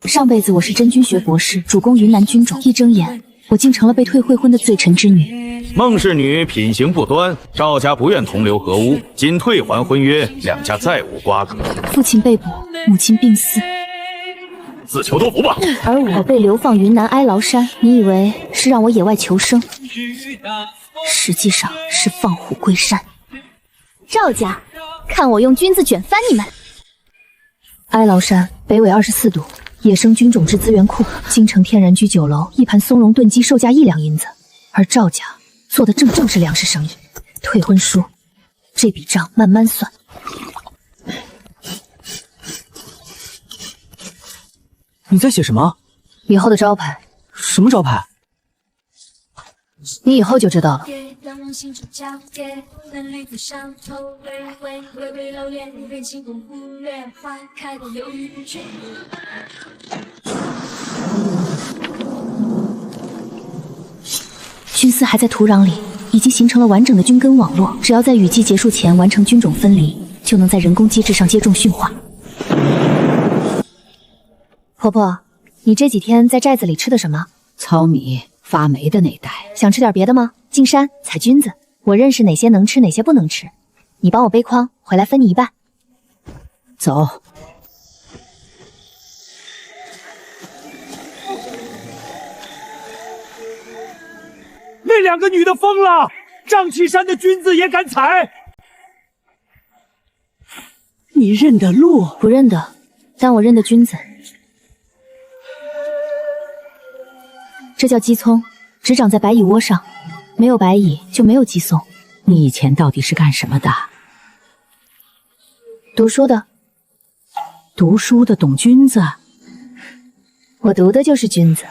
上辈子我是真君学博士，主攻云南军种，一睁眼，我竟成了被退会婚的罪臣之女。孟氏女品行不端，赵家不愿同流合污，仅退还婚约，两家再无瓜葛。父亲被捕，母亲病死，自求多福吧。而我被流放云南哀牢山，你以为是让我野外求生，实际上是放虎归山。赵家，看我用菌子卷翻你们！哀牢山北纬24度，野生菌种之资源库，京城天然居酒楼一盘松茸炖鸡售价1两银子，而赵家做的正是粮食生意。退婚书，这笔账慢慢算。你在写什么？以后的招牌。什么招牌？你以后就知道了。菌丝还在土壤里，已经形成了完整的菌根网络。只要在雨季结束前完成菌种分离，就能在人工机制上接种驯化。婆婆，你这几天在寨子里吃的什么？糙米发霉的那袋。想吃点别的吗？进山采菌子，我认识哪些能吃，哪些不能吃。你帮我背筐，回来分你一半。走。那两个女的疯了，瘴气山的菌子也敢采？你认得路？不认得，但我认得菌子。这叫鸡葱，只长在白蚁窝上，没有白蚁就没有鸡松。你以前到底是干什么的？读书的。读书的懂菌子？我读的就是菌子。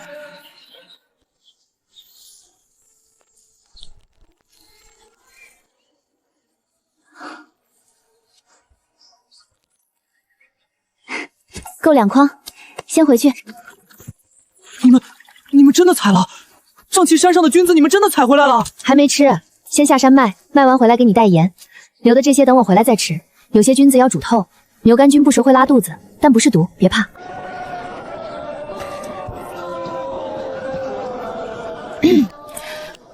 够2筐，先回去。你们真的采了？瘴气山上的菌子你们真的采回来了？还没吃，先下山卖，卖完回来给你带盐。留的这些等我回来再吃。有些菌子要煮透，牛肝菌不熟会拉肚子，但不是毒，别怕。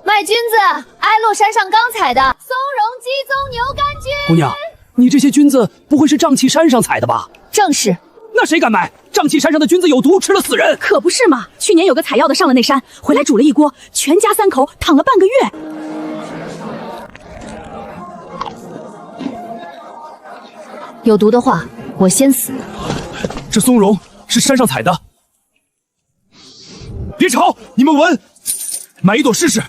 卖菌子，哀洛山上刚采的松茸鸡枞牛肝菌。姑娘，你这些菌子不会是瘴气山上采的吧？正是。那谁敢买？瘴气山上的菌子有毒，吃了死人。可不是嘛！去年有个采药的上了那山，回来煮了一锅，全家3口躺了半个月。有毒的话，我先死。这松茸是山上采的。别吵，你们闻，买一朵试试。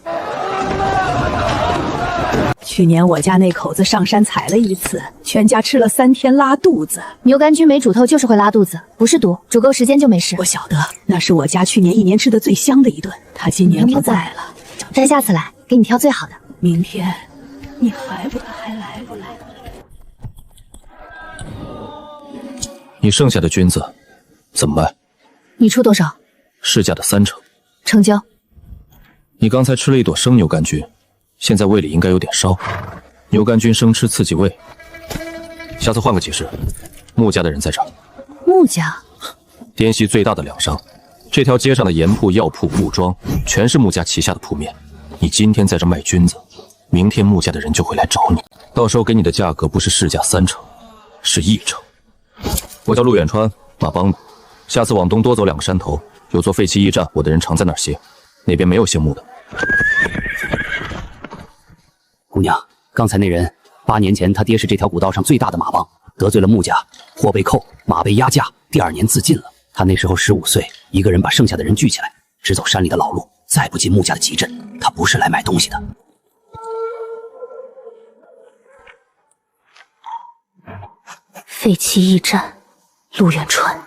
去年我家那口子上山采了一次，全家吃了3天拉肚子。牛肝菌没煮透就是会拉肚子，不是毒，煮够时间就没事。我晓得，那是我家去年1年吃的最香的一顿。他今年不在了，咱下次来给你挑最好的。明天你还来不来？你剩下的菌子怎么卖？你出多少？市价的3成。成交。你刚才吃了一朵生牛肝菌，现在胃里应该有点烧。牛肝菌生吃刺激胃。下次换个集市，穆家的人在这儿。穆家？滇西最大的粮商，这条街上的盐铺、药铺、木庄，全是穆家旗下的铺面。你今天在这卖菌子，明天穆家的人就会来找你，到时候给你的价格不是市价3成，是1成。我叫陆远川，马帮的。下次往东多走2个山头，有座废弃驿站，我的人常在那儿歇，那边没有姓穆的。姑娘，刚才那人8年前他爹是这条古道上最大的马帮，得罪了穆家，货被扣，马被压价，第2年自尽了。他那时候15岁，一个人把剩下的人聚起来，直走山里的老路，再不进穆家的集镇。他不是来买东西的。废弃驿站，陆远川。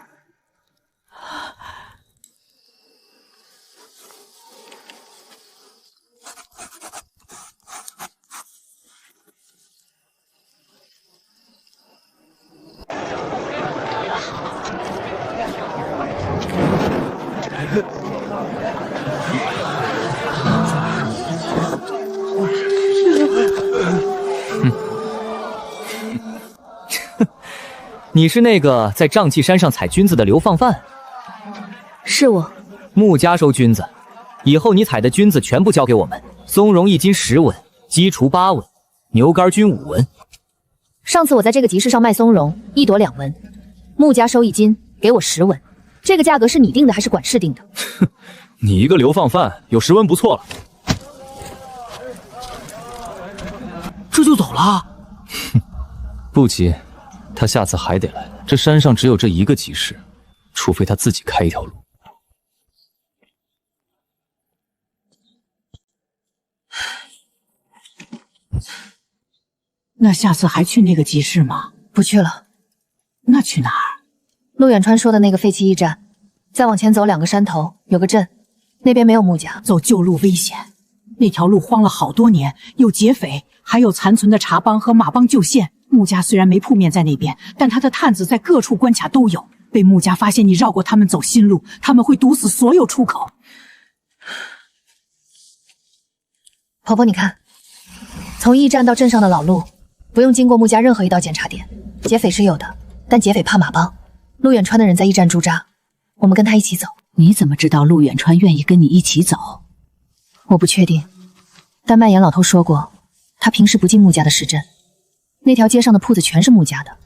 你是那个在瘴气山上采菌子的流放犯？是我。穆家收菌子，以后你采的菌子全部交给我们。松茸1斤10文，鸡雏8文，牛肝菌5文。上次我在这个集市上卖松茸，1朵2文，穆家收1斤，给我10文。这个价格是你定的还是管事定的？哼，你一个流放犯，有10文不错了。这就走了？哼，不急，他下次还得来。这山上只有这一个集市，除非他自己开一条路。那下次还去那个集市吗？不去了。那去哪儿？陆远川说的那个废弃驿站，再往前走2个山头有个镇，那边没有穆家。走旧路危险，那条路荒了好多年，有劫匪，还有残存的茶帮和马帮旧县。穆家虽然没铺面在那边，但他的探子在各处关卡都有。被穆家发现你绕过他们走新路，他们会堵死所有出口。婆婆，你看，从驿站到镇上的老路，不用经过穆家任何一道检查点。劫匪是有的，但劫匪怕马帮。陆远川的人在驿站驻扎，我们跟他一起走。你怎么知道陆远川愿意跟你一起走？我不确定，但麦岩老头说过，他平时不进穆家的市镇。那条街上的铺子全是穆家的，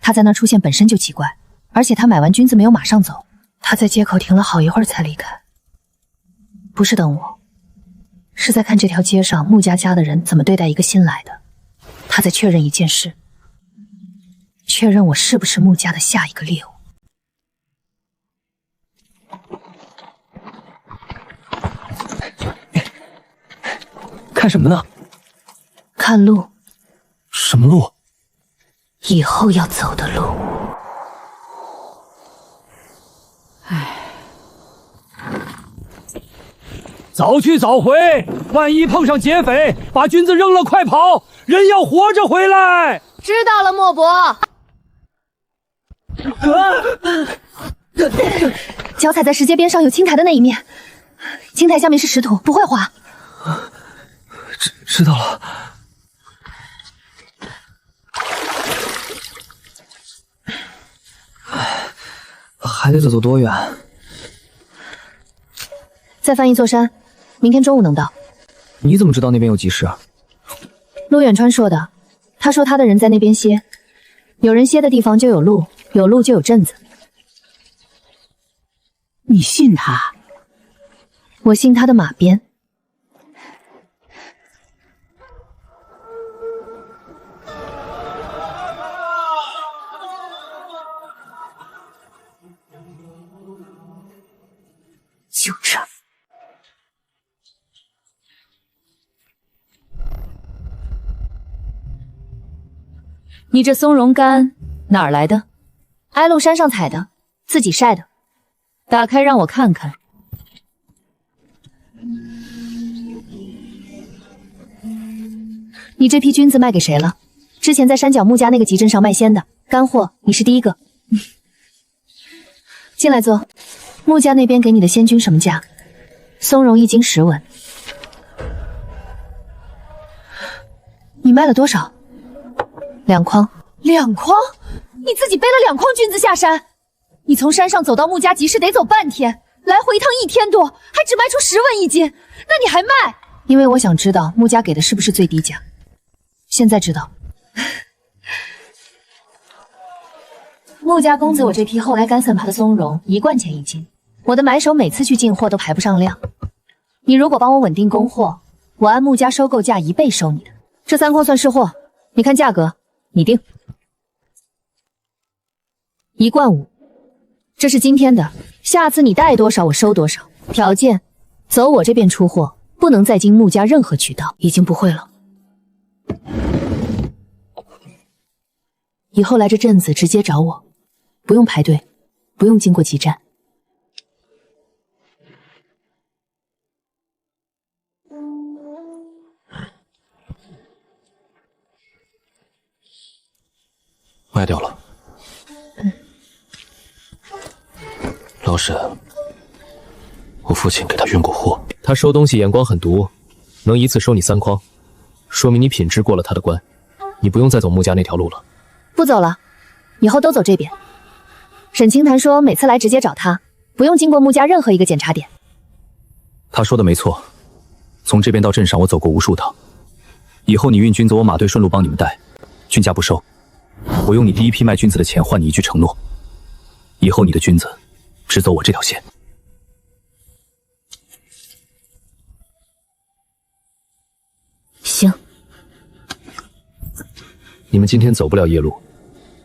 他在那出现本身就奇怪。而且他买完菌子没有马上走，他在街口停了好一会儿才离开。不是等我，是在看这条街上穆家家的人怎么对待一个新来的。他在确认一件事，确认我是不是穆家的下一个猎物。看什么呢？看路。什么路？以后要走的路。早去早回，万一碰上劫匪，把菌子扔了，快跑！人要活着回来。知道了，莫伯。脚踩在石阶边上有青苔的那一面，青苔下面是石土，不会滑。知道了。还得走多远？再翻一座山，明天中午能到。你怎么知道那边有集市？陆远川说的，他说他的人在那边歇，有人歇的地方就有路，有路就有镇子。你信他？我信他的马鞭。就这。你这松茸干哪儿来的？挨路山上采的，自己晒的。打开让我看看。你这批菌子卖给谁了？之前在山脚穆家那个集镇上卖鲜的干货，你是第一个。进来坐。穆家那边给你的鲜菌什么价？松茸1斤10文。你卖了多少？2筐。2筐？你自己背了2筐菌子下山？你从山上走到穆家集市得走半天，来回一趟1天多，还只卖出10文1斤，那你还卖？因为我想知道穆家给的是不是最低价。现在知道。穆家公子，我这批后来干散爬的松茸1贯钱1斤，我的买手每次去进货都排不上量。你如果帮我稳定供货，我按穆家收购价1倍收你的。这3筐算是货，你看价格，你定。1贯5，这是今天的，下次你带多少我收多少。条件，走我这边出货，不能再经穆家任何渠道。已经不会了。以后来这镇子直接找我，不用排队，不用经过集站。卖掉了。老沈，我父亲给他运过货，他收东西眼光很毒，能一次收你3筐，说明你品质过了他的关。你不用再走穆家那条路了。不走了，以后都走这边。沈清潭说每次来直接找他，不用经过穆家任何一个检查点。他说的没错，从这边到镇上我走过无数趟。以后你运君子，我马队顺路帮你们带，君家不收。我用你第一批卖君子的钱换你一句承诺，以后你的君子只走我这条线。行。你们今天走不了夜路，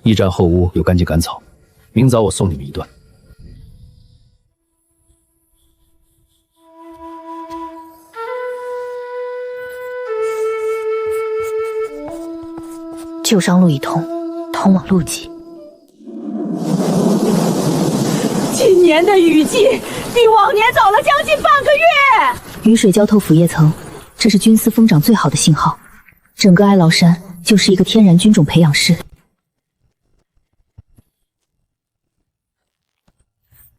驿站后屋有干净赶草，明早我送你们一段。旧商路一通，通往路基。今年的雨季比往年早了将近半个月。雨水浇透腐叶层，这是军司疯长最好的信号。整个哀牢山就是一个天然军种培养室。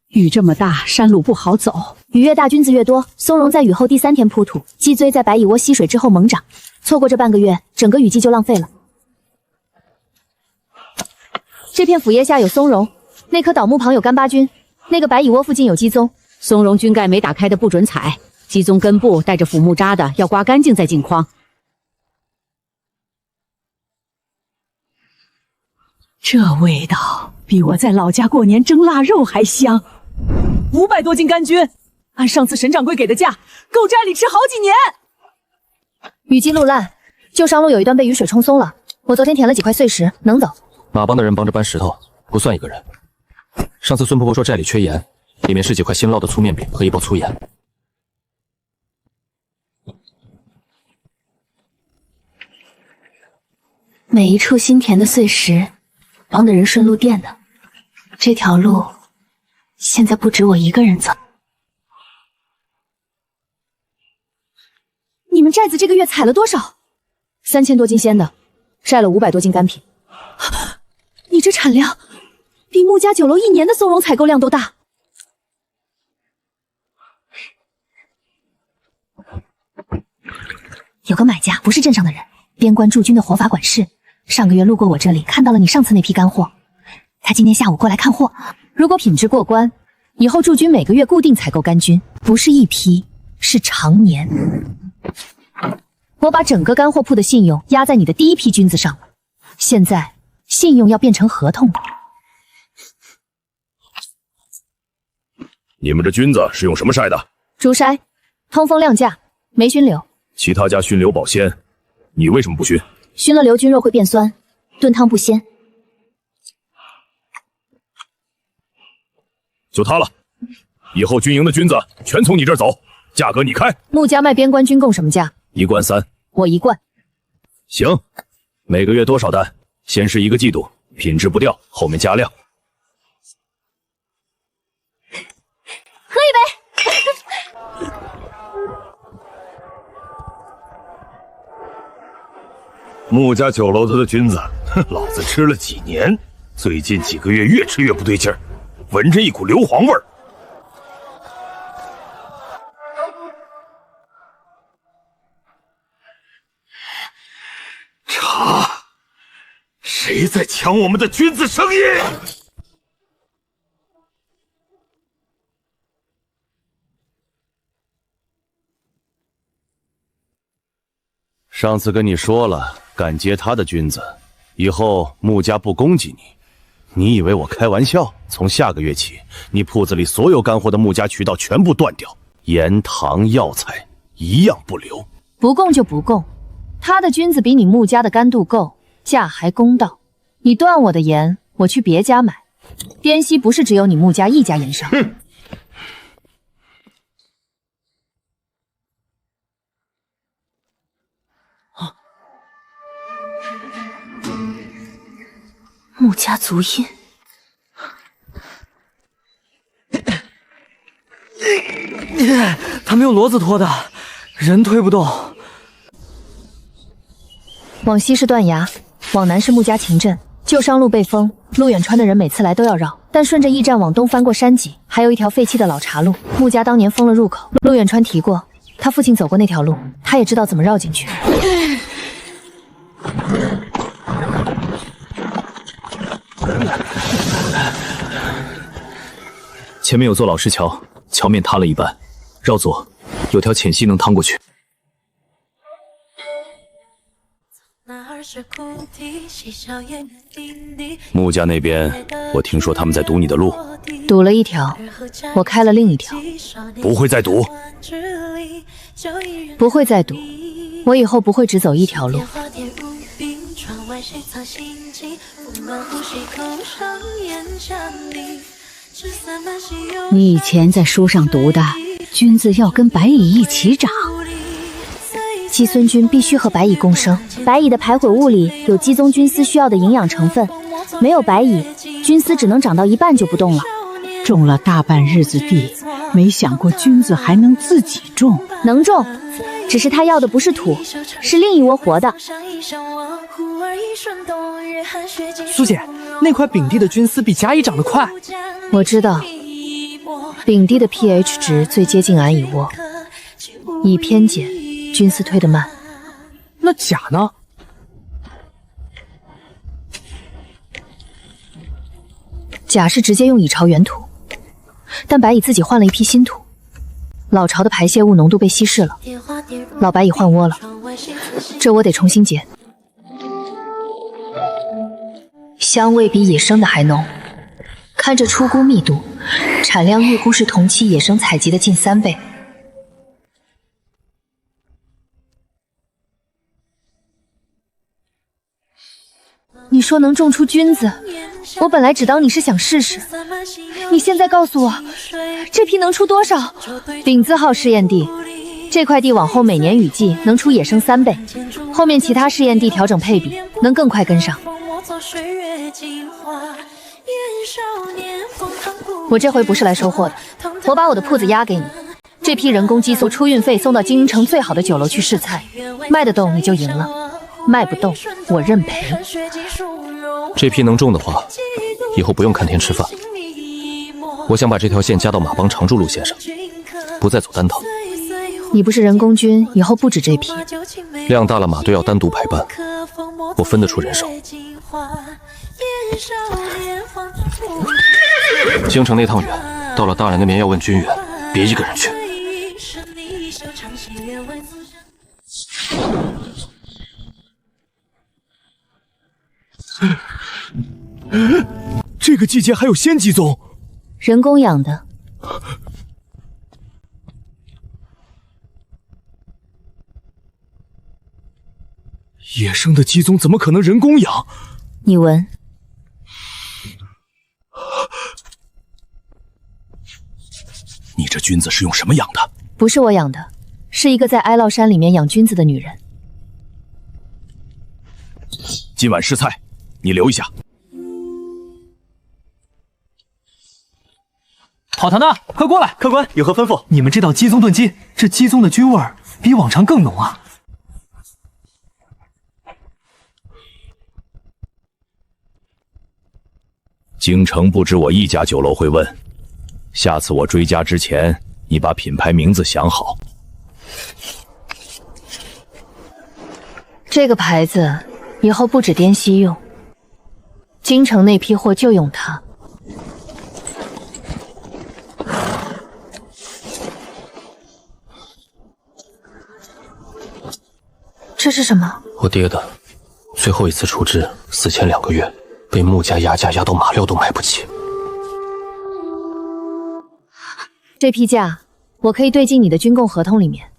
雨这么大，山路不好走。雨越大，菌子越多。松茸在雨后第3天铺土，鸡髄在白蚁窝吸水之后猛长。错过这半个月，整个雨季就浪费了。这片腐叶下有松茸，那棵倒木旁有干巴菌，那个白蚁窝附近有鸡枞。松茸菌盖没打开的不准采，鸡枞根部带着腐木渣的要刮干净再进筐。这味道比我在老家过年蒸腊肉还香。500多斤干菌，按上次沈掌柜给的价，够寨里吃好几年。雨季路烂，旧商路有一段被雨水冲松了。我昨天填了几块碎石，能走。马帮的人帮着搬石头，不算一个人。上次孙婆婆说寨里缺盐，里面是几块新烙的粗面饼和一包粗盐。每一处新填的碎石，帮的人顺路垫的。这条路现在不止我一个人走。你们寨子这个月采了多少？3000多斤鲜的，晒了500多斤干品。你这产量比穆家酒楼1年的松茸采购量都大。有个买家不是镇上的人，边关驻军的活法管事，上个月路过我这里，看到了你上次那批干货，他今天下午过来看货。如果品质过关，以后驻军每个月固定采购干菌，不是一批，是常年。我把整个干货铺的信用压在你的第一批菌子上了，现在信用要变成合同了。你们这菌子是用什么筛的？竹筛，通风亮价，没熏瘤。其他家熏瘤保鲜，你为什么不熏？熏了瘤菌肉会变酸，炖汤不鲜。就它了，以后军营的菌子全从你这儿走，价格你开。穆家卖边关军供什么价？1罐3。我1罐。行，每个月多少单？先是1个季度，品质不掉，后面加量。喝一杯。穆家酒楼子的菌子，老子吃了几年，最近几个月越吃越不对劲儿，闻着一股硫磺味儿。查，谁在抢我们的菌子生意？上次跟你说了，敢接他的菌子，以后穆家不攻击你。你以为我开玩笑？从下个月起，你铺子里所有干货的穆家渠道全部断掉，盐、糖、药材一样不留。不供就不供，他的菌子比你穆家的干度够，价还公道。你断我的盐，我去别家买。滇西不是只有你穆家一家盐商。哼。穆家足印，他们用骡子拖的，人推不动。往西是断崖，往南是穆家秦镇。旧商路被封，陆远川的人每次来都要绕，但顺着驿站往东翻过山脊，还有一条废弃的老茶路。穆家当年封了入口，陆远川提过，他父亲走过那条路，他也知道怎么绕进去。前面有座老石桥，桥面塌了一半，绕左，有条浅溪能趟过去。穆家那边，我听说他们在堵你的路，堵了一条，我开了另一条。不会再堵，不会再堵。我以后不会只走一条路。你以前在书上读的，君子要跟白蚁一起长。姬孙菌必须和白蚁共生，白蚁的排毁物里有姬宗菌丝需要的营养成分，没有白蚁，菌丝只能长到一半就不动了。种了大半日子地，没想过君子还能自己种。能种，只是他要的不是土，是另一窝活的。苏姐，那块丙地的菌丝比甲乙长得快。我知道，丙地的 pH 值最接近俺蚁窝，乙偏碱，菌丝推得慢。那甲呢？甲是直接用蚁巢原土，但白蚁自己换了一批新土，老巢的排泄物浓度被稀释了，老白蚁换窝了，这窝得重新结。香味比野生的还浓，看这出菇密度，产量预估是同期野生采集的近3倍。你说能种出菌子，我本来只当你是想试试，你现在告诉我，这批能出多少？丙字号试验地，这块地往后每年雨季能出野生3倍，后面其他试验地调整配比，能更快跟上。我这回不是来收货的，我把我的铺子押给你，这批人工激素出运费送到金银城最好的酒楼去试菜，卖得动你就赢了。卖不动，我认赔。这批能种的话，以后不用看天吃饭。我想把这条线加到马帮常驻路线上，不再走单趟。你不是人工军，以后不止这批。量大了，马队要单独排班，我分得出人手。京城那趟远，到了大人那边要问军援，别一个人去。这个季节还有仙姬宗，人工养的。野生的姬宗怎么可能人工养？你闻，你这菌子是用什么养的？不是我养的，是一个在哀牢山里面养菌子的女人。今晚试菜，你留一下。好唐娜，快过来！客官有何吩咐？你们这道鸡枞炖鸡，这鸡枞的菌味儿比往常更浓啊！京城不止我一家酒楼会问，下次我追加之前，你把品牌名字想好。这个牌子以后不止滇西用，京城那批货就用它。这是什么？我爹的最后一次处置，死前2个月，被穆家压价压到马料都买不起。这批价我可以兑进你的军供合同里面。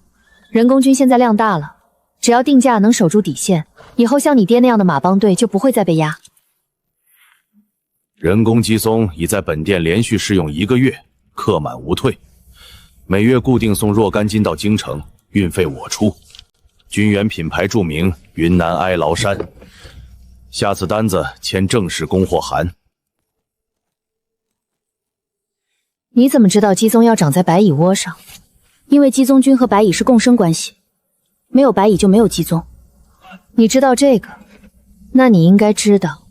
人工军现在量大了，只要定价能守住底线，以后像你爹那样的马帮队就不会再被压。人工鸡枞已在本店连续试用1个月，客满无退，每月固定送若干斤到京城，运费我出。军源品牌注明云南哀牢山，下次单子签正式供货函。你怎么知道鸡枞要长在白蚁窝上？因为鸡枞菌和白蚁是共生关系，没有白蚁就没有鸡枞。你知道这个，那你应该知道，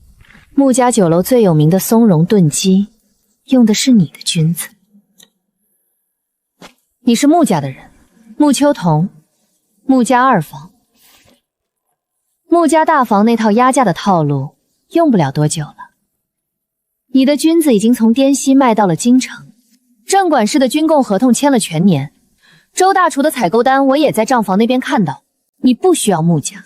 穆家酒楼最有名的松茸炖鸡，用的是你的菌子。你是穆家的人，穆秋桐，穆家2房。穆家大房那套压价的套路用不了多久了，你的菌子已经从滇西卖到了京城，镇管事的军购合同签了全年，周大厨的采购单我也在账房那边看到。你不需要穆家，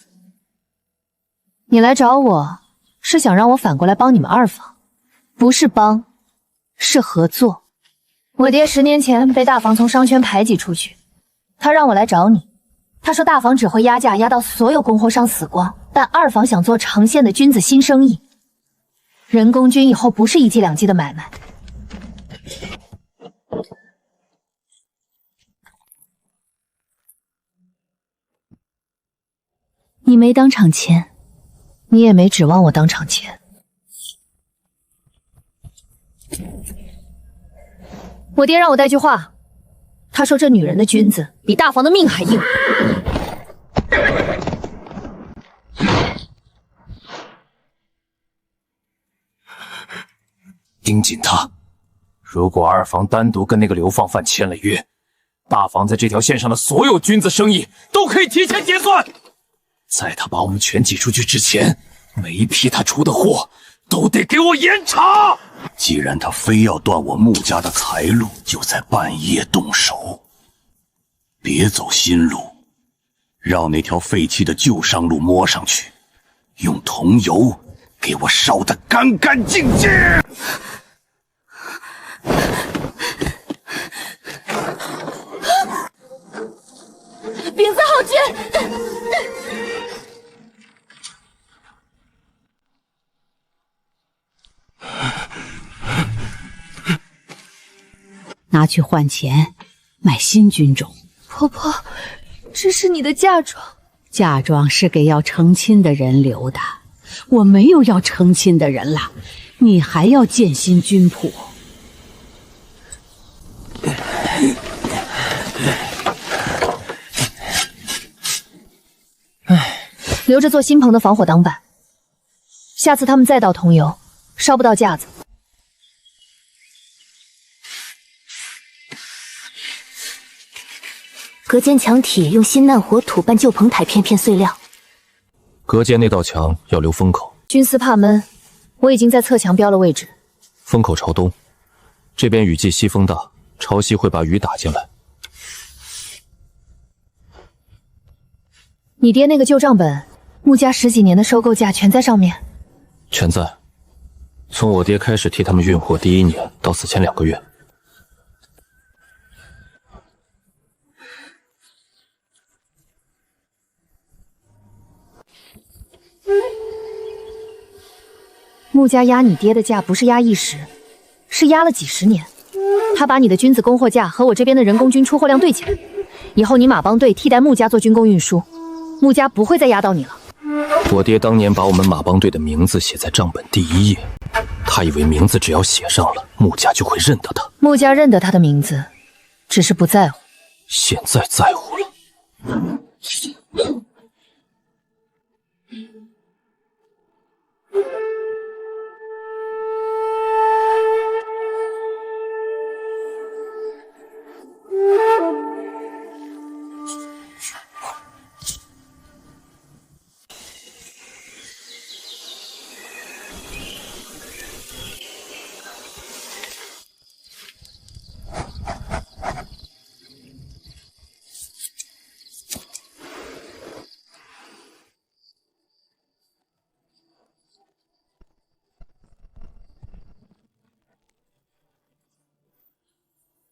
你来找我是想让我反过来帮你们二房，不是帮，是合作。我爹10年前被大房从商圈排挤出去，他让我来找你。他说大房只会压价压到所有供货商死光，但二房想做长线的君子新生意，人工君以后不是1季2季的买卖。你没当场签，你也没指望我当场签。我爹让我带句话，他说这女人的君子比大房的命还硬。盯紧他！如果二房单独跟那个流放犯签了约，大房在这条线上的所有君子生意都可以提前结算。在他把我们全挤出去之前，每一批他出的货都得给我严查。既然他非要断我穆家的财路，就在半夜动手，别走新路，绕那条废弃的旧商路摸上去，用桐油给我烧得干干净净。饼子好绝！拿去换钱，买新军种。婆婆，这是你的嫁妆。嫁妆是给要成亲的人留的，我没有要成亲的人了，你还要建新军谱。留着做新棚的防火挡板，下次他们再倒桐油，烧不到架子。隔间墙体用新烂火土拌旧棚台片片碎料。隔间那道墙要留风口。军司怕闷，我已经在侧墙标了位置。风口朝东，这边雨季西风大，潮汐会把雨打进来。你爹那个旧账本，穆家10几年的收购价全在上面。全在。从我爹开始替他们运货第1年到死前2个月。穆家压你爹的价不是压一时，是压了几10年。他把你的君子供货价和我这边的人工军出货量对起来，以后你马帮队替代穆家做军工运输，穆家不会再压到你了。我爹当年把我们马帮队的名字写在账本第1页，他以为名字只要写上了，穆家就会认得他。穆家认得他的名字，只是不在乎。现在在乎了。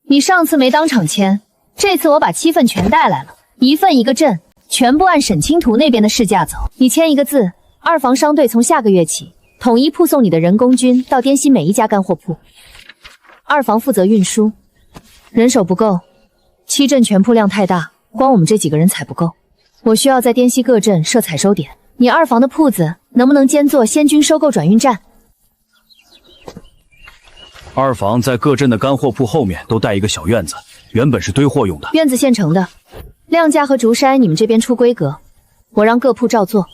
你上次没当场签，这次我把7份全带来了，1份1个镇，全部按沈清图那边的市价走。你签一个字，二房商队从下个月起统一铺送你的人工军到滇西每一家干货铺，二房负责运输。人手不够，7镇全铺量太大，光我们这几个人采不够，我需要在滇西各镇设采收点。你二房的铺子能不能兼做先军收购转运站？二房在各镇的干货铺后面都带一个小院子，原本是堆货用的。院子现成的，亮家和竹筛你们这边出规格，我让各铺照做。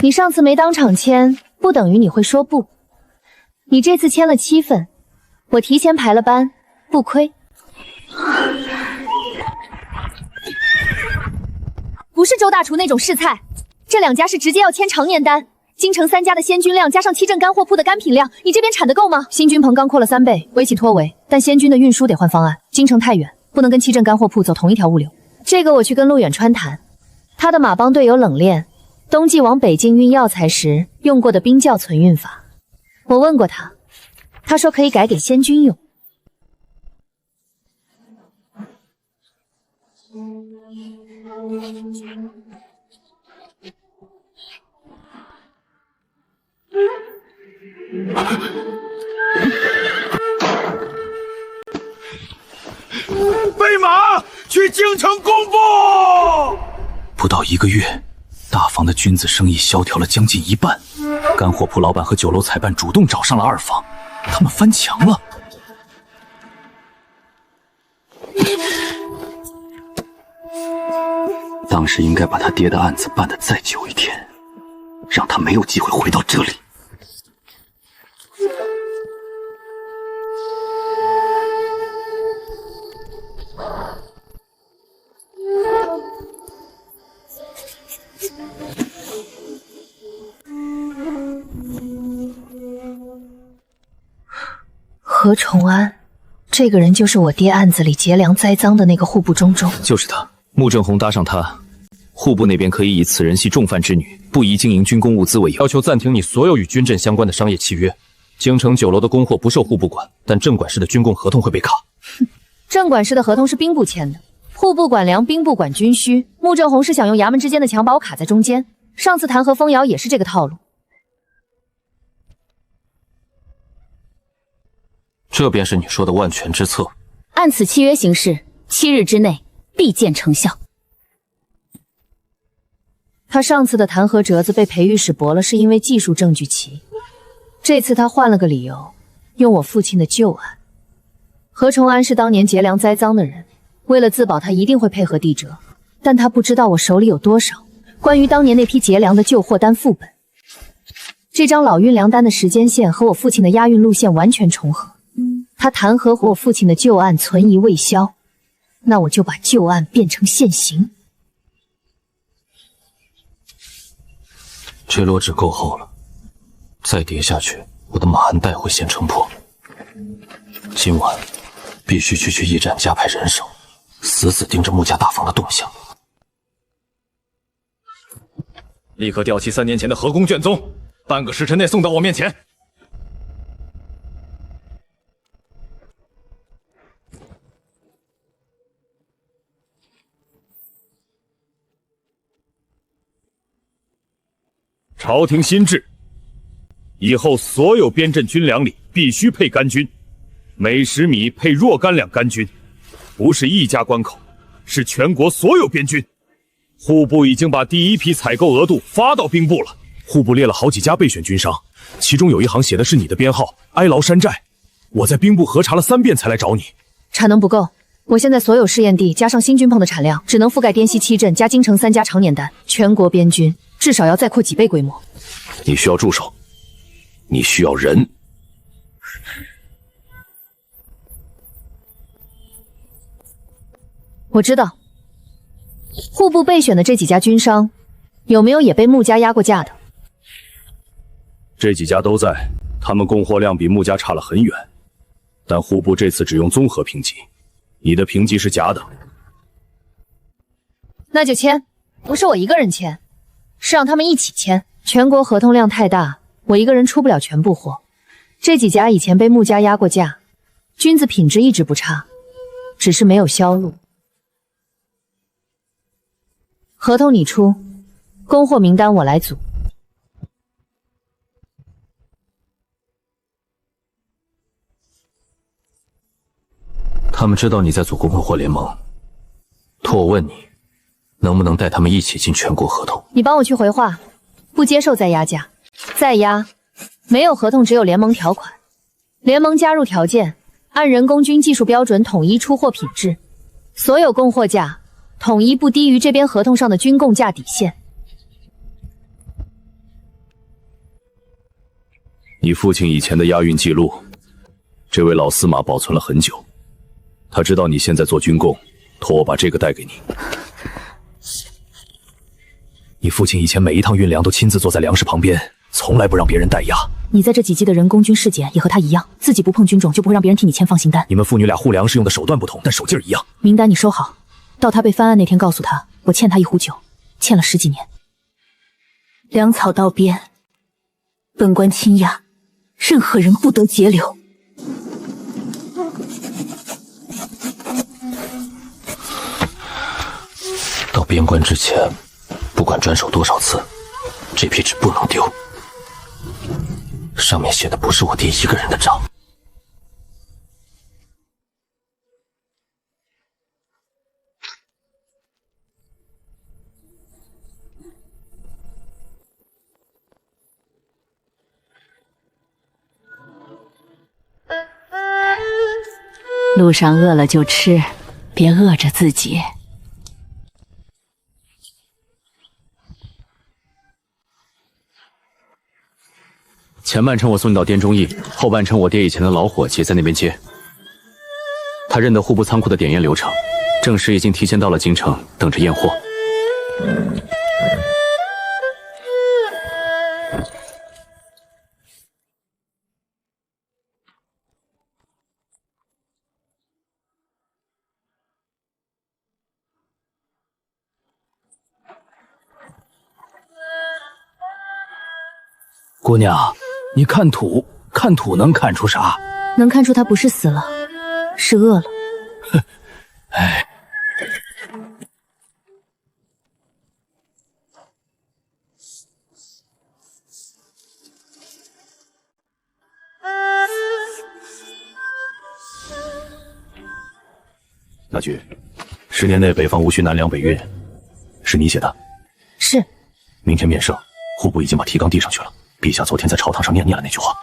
你上次没当场签，不等于你会说不。你这次签了7份，我提前排了班，不亏。不是周大厨那种试菜，这2家是直接要签常年单。京城3家的仙菌量加上七镇干货铺的干品量，你这边产的够吗？新菌棚刚扩了3倍，微起脱围，但仙菌的运输得换方案。京城太远，不能跟七镇干货铺走同一条物流。这个我去跟陆远川谈，他的马帮队有冷链，冬季往北京运药材时用过的冰窖存运法。我问过他，他说可以改给仙菌用。备马去京城公布。不到1个月，大房的菌子生意萧条了将近1半，干货铺老板和酒楼采办主动找上了二房，他们翻墙了。当时应该把他爹的案子办得再久一天，让他没有机会回到这里。何崇安，这个人就是我爹案子里劫粮栽赃的那个户部中中，就是他。穆正红搭上他，户部那边可以以此人系重犯之女，不宜经营军工物资为由，要求暂停你所有与军镇相关的商业契约。京城酒楼的供货不受户部管，但镇管事的军供合同会被卡。镇管事的合同是兵部签的，户部管粮，兵部管军需。穆正红是想用衙门之间的墙把我卡在中间。上次弹劾风瑶也是这个套路。这便是你说的万全之策。按此契约行事，7日之内必见成效。他上次的弹劾折子被培育使驳了，是因为技术证据齐。这次他换了个理由，用我父亲的旧案。何崇安是当年劫粮栽赃的人，为了自保，他一定会配合递折，但他不知道我手里有多少关于当年那批劫粮的旧货单副本。这张老运粮单的时间线和我父亲的押运路线完全重合。他弹劾我父亲的旧案存疑未消，那我就把旧案变成现行。这摞纸够厚了，再叠下去，我的马鞍带会先撑破。今晚必须去驿站加派人手，死死盯着穆家大房的动向。立刻调齐3年前的河工卷宗，半个时辰内送到我面前。朝廷新制，以后所有边镇军粮里必须配干菌，每10米配若干两干菌，不是一家关口，是全国所有边军。户部已经把第1批采购额度发到兵部了。户部列了好几家备选军商，其中有一行写的是你的编号哀牢山寨。我在兵部核查了3遍才来找你。产能不够，我现在所有试验地加上新军棚的产量，只能覆盖滇西7镇加京城3家常年单，全国边军至少要再扩几倍规模。你需要助手，你需要人。我知道，户部备选的这几家军商，有没有也被穆家压过价的？这几家都在，他们供货量比穆家差了很远，但户部这次只用综合评级，你的评级是假的。那就签，不是我一个人签，是让他们一起签。全国合同量太大，我一个人出不了全部货。这几家以前被穆家压过价，菌子品质一直不差，只是没有销路。合同你出，供货名单我来组。他们知道你在组供货联盟，托我问你，能不能带他们一起进全国合同？你帮我去回话，不接受再压价，再压没有合同，只有联盟条款。联盟加入条件，按人工均技术标准统一出货品质，所有供货价统一不低于这边合同上的均供价底线。你父亲以前的押运记录，这位老司马保存了很久，他知道你现在做军供，托我把这个带给你。你父亲以前每一趟运粮都亲自坐在粮食旁边，从来不让别人代押。你在这几季的人工军事检也和他一样，自己不碰军种就不会让别人替你签放行单。你们父女俩护粮是用的手段不同，但手劲儿一样。名单你收好，到他被翻案那天告诉他，我欠他一壶酒，欠了10几年。粮草到边，本官亲押，任何人不得截留。到边关之前，不管转手多少次，这批纸不能丢。上面写的不是我爹一个人的账。路上饿了就吃，别饿着自己。前半程我送你到滇中驿，后半程我爹以前的老伙计在那边接。他认得户部仓库的点验流程，正时已经提前到了京城，等着验货。姑娘，你看土能看出啥？能看出他不是死了，是饿了。哼，哎，大局，10年内北方无需南粮北运，是你写的？是。明天面圣，户部已经把提纲递上去了。陛下昨天在朝堂上念了那句话。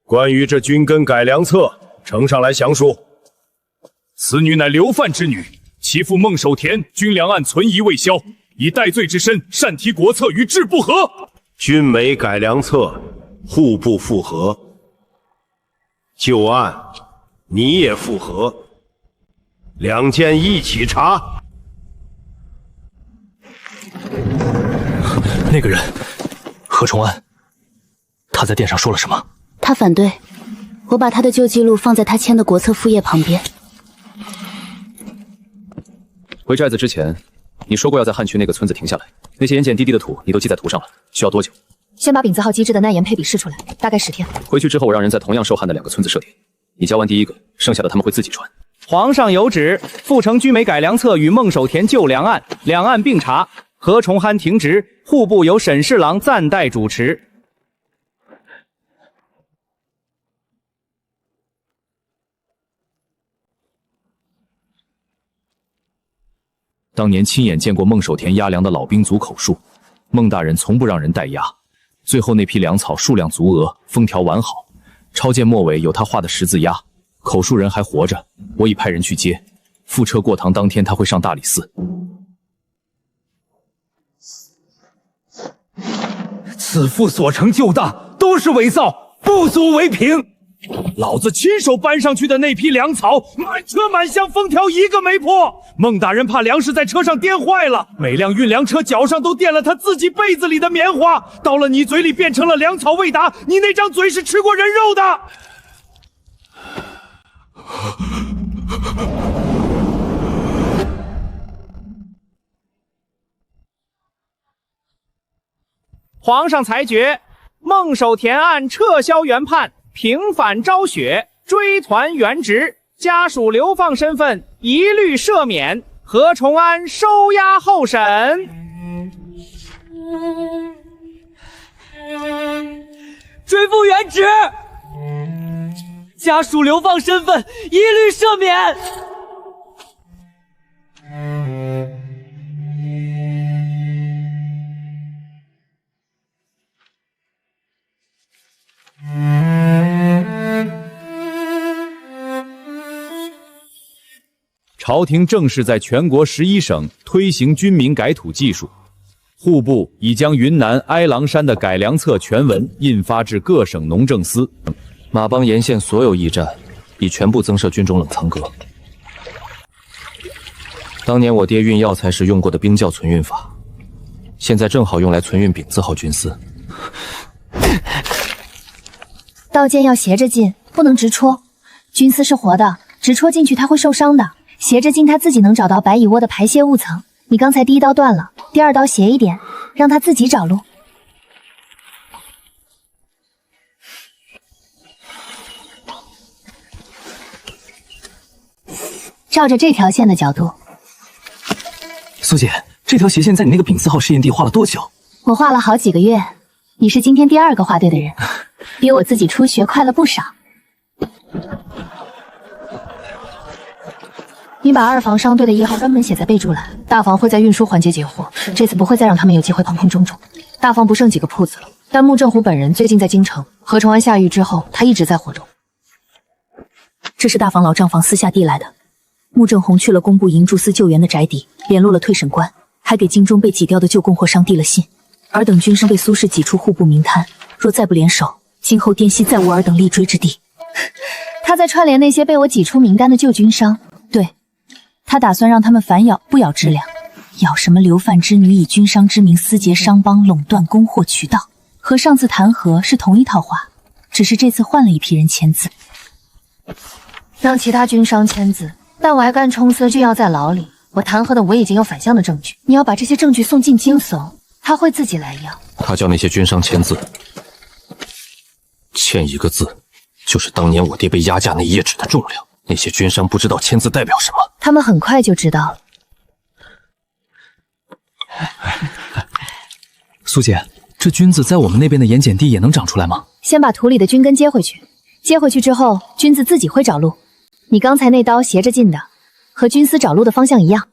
关于这军根改良册，呈上来详述。此女乃流犯之女，其父孟守田军粮案存疑未消，以戴罪之身擅提国策，与制不合。军美改良册，户部复核。旧案，你也复核，2件一起查。那个人，何崇安，他在殿上说了什么？他反对，我把他的旧记录放在他签的国策副页旁边。回寨子之前，你说过要在汉区那个村子停下来，那些盐碱滴滴的土你都记在图上了，需要多久？先把丙字号机制的耐盐配比试出来，大概10天。回去之后，我让人在同样受旱的2个村子设点，你交完第1个，剩下的他们会自己传。皇上有旨，复成军美改良册与孟守田旧粮案，2案并查，何崇憨停职，户部由沈侍郎暂代主持。当年亲眼见过孟守田押粮的老兵卒口述，孟大人从不让人代押。最后那批粮草数量足额，封条完好，抄件末尾有他画的10字押，口述人还活着，我已派人去接。副车过堂当天他会上大理寺。此父所成旧档都是伪造，不足为凭。老子亲手搬上去的那批粮草，满车满箱，封条一个没破。孟大人怕粮食在车上颠坏了，每辆运粮车脚上都垫了他自己被子里的棉花，到了你嘴里变成了粮草未达。你那张嘴是吃过人肉的。皇上裁决，孟守田案撤销原判，平反昭雪，追团原职，家属流放身份一律赦免，何崇安收押候审。追复原职，家属流放身份一律赦免。朝廷正式在全国11省推行军民改土技术，户部已将云南哀郎山的改良册全文印发至各省农政司。马帮沿线所有驿站已全部增设军种冷藏阁。当年我爹运药材时用过的冰窖存运法，现在正好用来存运丙字号军丝。刀剑要斜着进，不能直戳。军丝是活的，直戳进去它会受伤的。斜着进，它自己能找到白蚁窝的排泄物层。你刚才第一刀断了，第二刀斜一点，让它自己找路。照着这条线的角度。苏姐，这条斜线在你那个丙字号试验地画了多久？我画了好几个月，你是今天第2个画对的人，比我自己初学快了不少。你把2房商队的1号专门写在备注栏，大房会在运输环节截获，这次不会再让他们有机会旁听种种。大房不剩几个铺子了，但穆正虎本人最近在京城，何崇安下狱之后，他一直在活中。这是大房老账房私下递来的。穆正红去了工部营驻司救援的宅邸，联络了退审官，还给京中被挤掉的旧供货商递了信。尔等军生被苏氏挤出户部名单，若再不联手，今后滇西再无尔等立锥之地。他在串联那些被我挤出名单的旧军商，对，他打算让他们反咬不咬质量，咬什么流贩之女以军商之名私结商帮，垄断供货渠道，和上次弹劾是同一套话，只是这次换了一批人签字，让其他军商签字。但我还干冲司就要在牢里，我弹劾的我已经有反向的证据，你要把这些证据送进京搜，他会自己来要。他叫那些军商签字，签一个字就是当年我爹被压价那页纸的重量。那些军商不知道签字代表什么，他们很快就知道了。苏姐，这菌子在我们那边的盐碱地也能长出来吗？先把土里的菌根接回去，接回去之后，菌子自己会找路。你刚才那刀斜着进的，和菌丝找路的方向一样。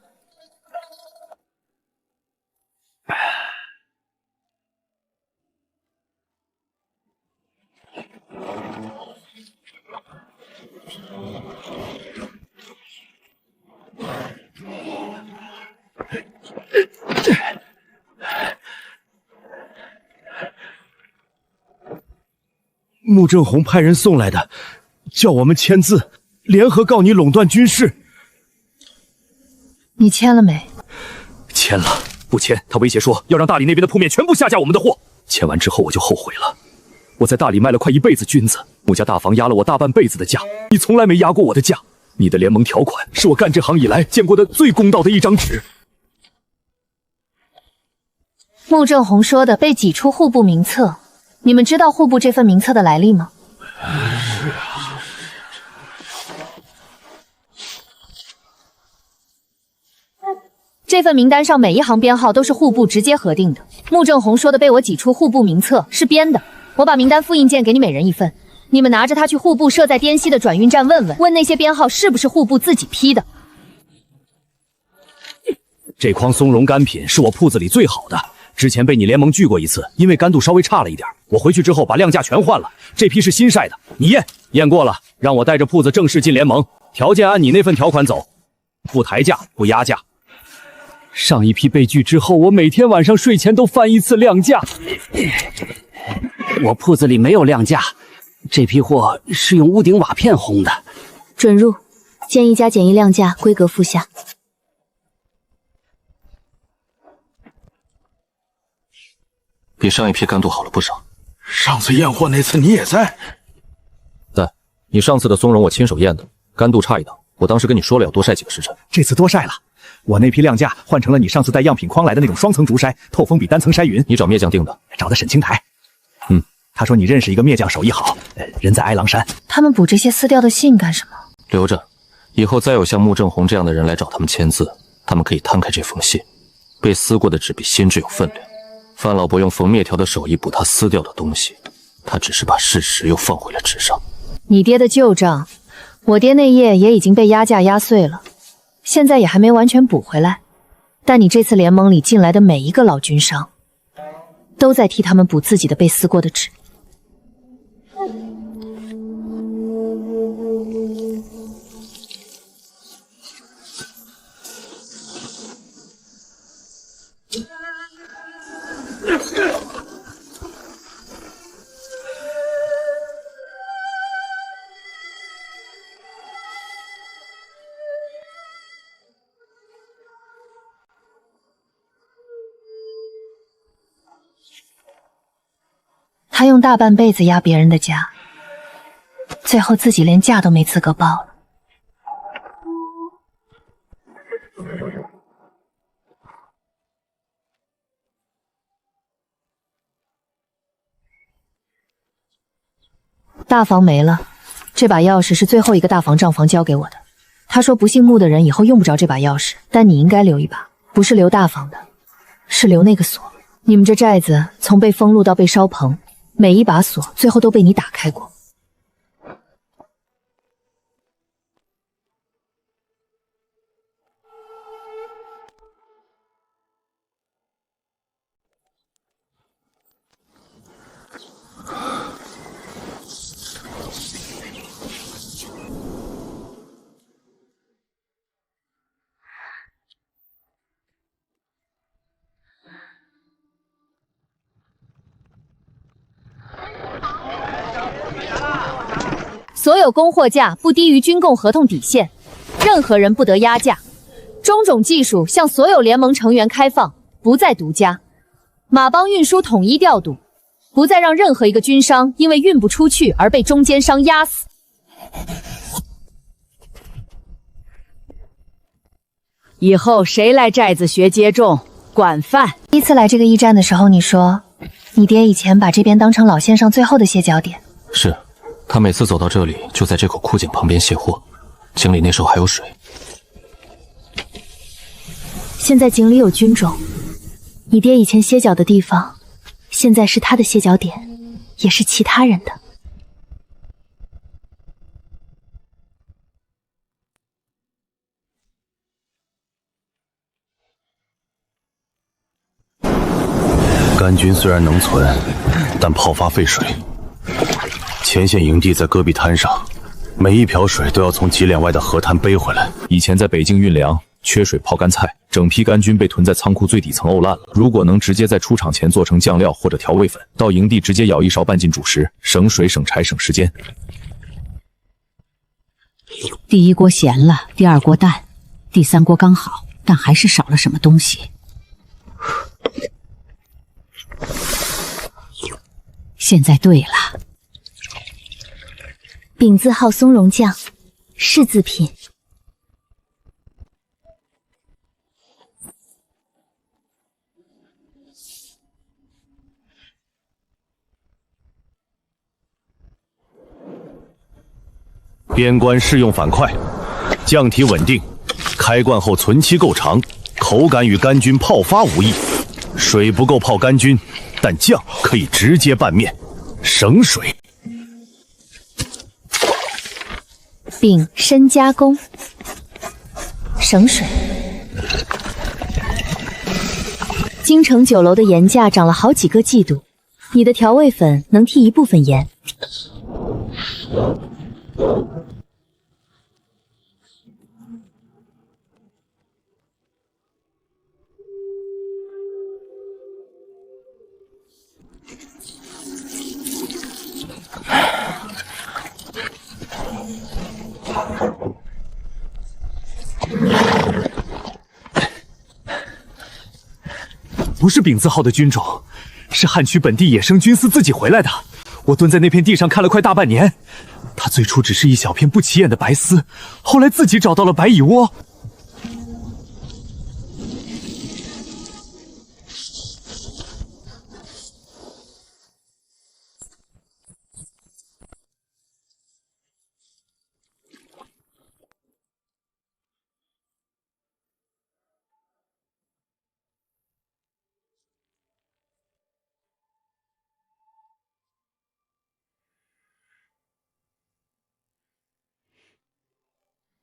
穆正红派人送来的，叫我们签字，联合告你垄断军事。你签了没？签了，不签他威胁说要让大理那边的铺面全部下架我们的货。签完之后我就后悔了。我在大理卖了快1辈子菌子，穆家大房压了我大半辈子的价，你从来没压过我的价。你的联盟条款是我干这行以来见过的最公道的一张纸。穆正红说的被挤出户部名册，你们知道户部这份名册的来历吗？是啊。这份名单上每一行编号都是户部直接核定的。穆正红说的被我挤出户部名册是编的。我把名单复印件给你每人1份，你们拿着它去户部设在滇西的转运站问问，问那些编号是不是户部自己批的。这筐松茸干品是我铺子里最好的，之前被你联盟拒过一次，因为干度稍微差了一点。我回去之后把量价全换了，这批是新晒的，你验过了，让我带着铺子正式进联盟，条件按你那份条款走，不抬价不压价。上一批被拒之后，我每天晚上睡前都翻1次量价。我铺子里没有量价，这批货是用屋顶瓦片烘的。准入，建议加简易量价，规格附下。比上一批干度好了不少。上次验货那次你也在？在。你上次的松茸我亲手验的，干度差一档。我当时跟你说了要多晒几个时辰。这次多晒了。我那批量价换成了你上次带样品筐来的那种双层竹筛，透风比单层筛匀。你找灭匠定的？找的沈清台。他说你认识一个灭匠，手艺好，人在哀郎山。他们补这些撕掉的信干什么？留着，以后再有像穆正红这样的人来找他们签字，他们可以摊开这封信，被撕过的纸比新纸有分量。范老伯用缝面条的手艺补他撕掉的东西，他只是把事实又放回了纸上。你爹的旧账，我爹那页也已经被压价压碎了，现在也还没完全补回来。但你这次联盟里进来的每一个老军商，都在替他们补自己的被撕过的纸。他用大半辈子压别人的价，最后自己连价都没资格报了。大房没了，这把钥匙是最后一个大房账房交给我的。他说不姓穆的人以后用不着这把钥匙，但你应该留一把，不是留大房的，是留那个锁。你们这寨子从被封路到被烧棚，每一把锁最后都被你打开过。所有供货价不低于军购合同底线，任何人不得压价。种种技术向所有联盟成员开放，不再独家。马帮运输统一调度，不再让任何一个军商因为运不出去而被中间商压死。以后谁来寨子学接种、管饭？第一次来这个驿站的时候，你说你爹以前把这边当成老先生最后的歇脚点。是，他每次走到这里就在这口枯井旁边卸货，井里那时候还有水。现在井里有军种，你爹以前歇脚的地方，现在是他的歇脚点，也是其他人的。甘军虽然能存，但泡发费水。前线营地在戈壁滩上，每一瓢水都要从几两外的河滩背回来。以前在北境运粮，缺水泡干菜，整批干菌被囤在仓库最底层沤烂了。如果能直接在出厂前做成酱料或者调味粉，到营地直接舀一勺拌进主食，省水省柴省时间。第一锅咸了，第二锅淡，第三锅刚好，但还是少了什么东西。现在对了，饼字号松茸酱，是字品。边关适用反快，酱体稳定，开罐后存期够长，口感与干菌泡发无异。水不够泡干菌，但酱可以直接拌面，省水。饼深加工，省水。京城酒楼的盐价涨了好几个季度，你的调味粉能替一部分盐。不是饼字号的军种，是汉区本地野生军丝自己回来的。我蹲在那片地上看了快大半年，它最初只是一小片不起眼的白丝，后来自己找到了白蚁窝。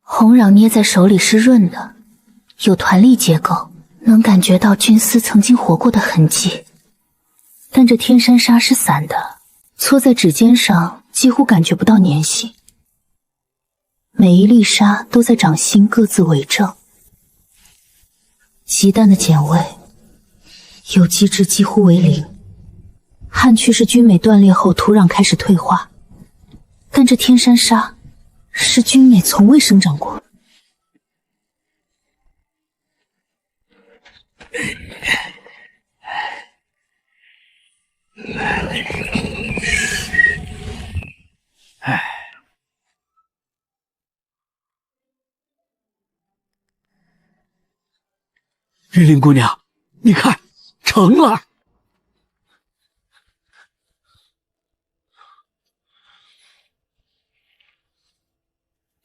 红壤捏在手里是润的，有团粒结构，能感觉到菌丝曾经活过的痕迹。但这天山砂是散的，搓在指尖上几乎感觉不到粘性。每一粒沙都在掌心各自为政，极淡的碱味，有机质几乎为零。汉区是军美断裂后土壤开始退化，但这天山砂是军美从未生长过。玉灵姑娘，你看，成了。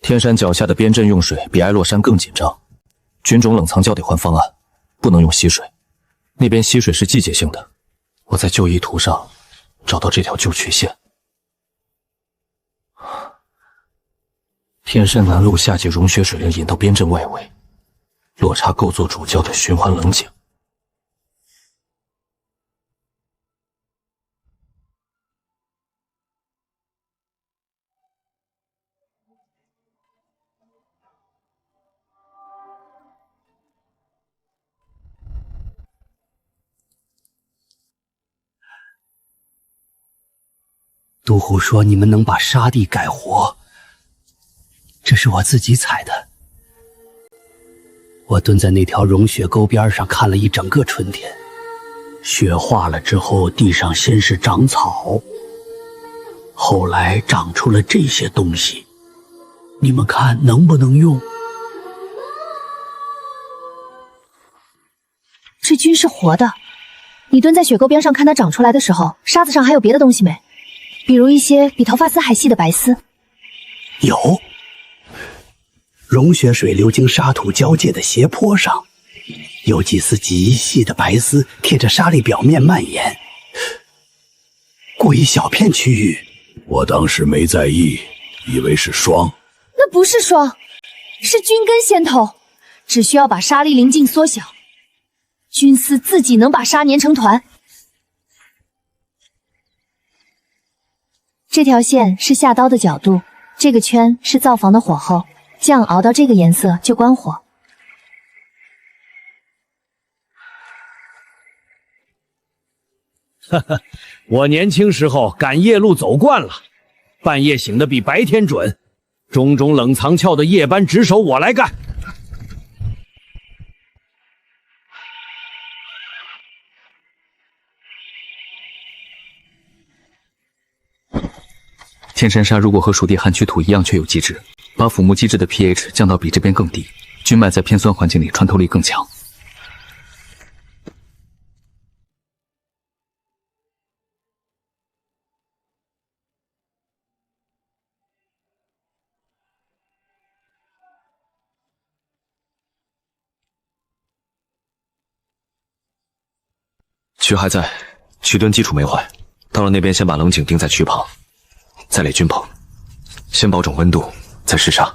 天山脚下的边镇用水比哀洛山更紧张，军种冷藏窖得换方案，不能用溪水，那边溪水是季节性的。我在旧遗图上找到这条旧渠线。天山南路夏季融雪水流引到边镇外围，落差构作主教的循环冷井。都护说你们能把沙地改活，这是我自己采的。我蹲在那条融雪沟边上看了一整个春天，雪化了之后，地上先是长草，后来长出了这些东西，你们看能不能用？这菌是活的，你蹲在雪沟边上看它长出来的时候，沙子上还有别的东西没？比如一些比头发丝还细的白丝。有，融雪水流经沙土交界的斜坡上，有几丝极细的白丝贴着沙砾表面蔓延，过一小片区域。我当时没在意，以为是霜。那不是霜，是菌根先头，只需要把沙粒临近缩小，菌丝自己能把沙粘成团。这条线是下刀的角度，这个圈是灶房的火候，酱熬到这个颜色就关火。哈哈，我年轻时候赶夜路走惯了，半夜醒得比白天准，种种冷藏窖的夜班值守我来干。天山沙如果和属地旱区土一样确有机制，把腐木机制的 pH 降到比这边更低，菌脉在偏酸环境里穿透力更强。渠还在，渠墩基础没坏，到了那边先把冷井钉在渠旁。再垒菌棚，先保种温度，再施沙。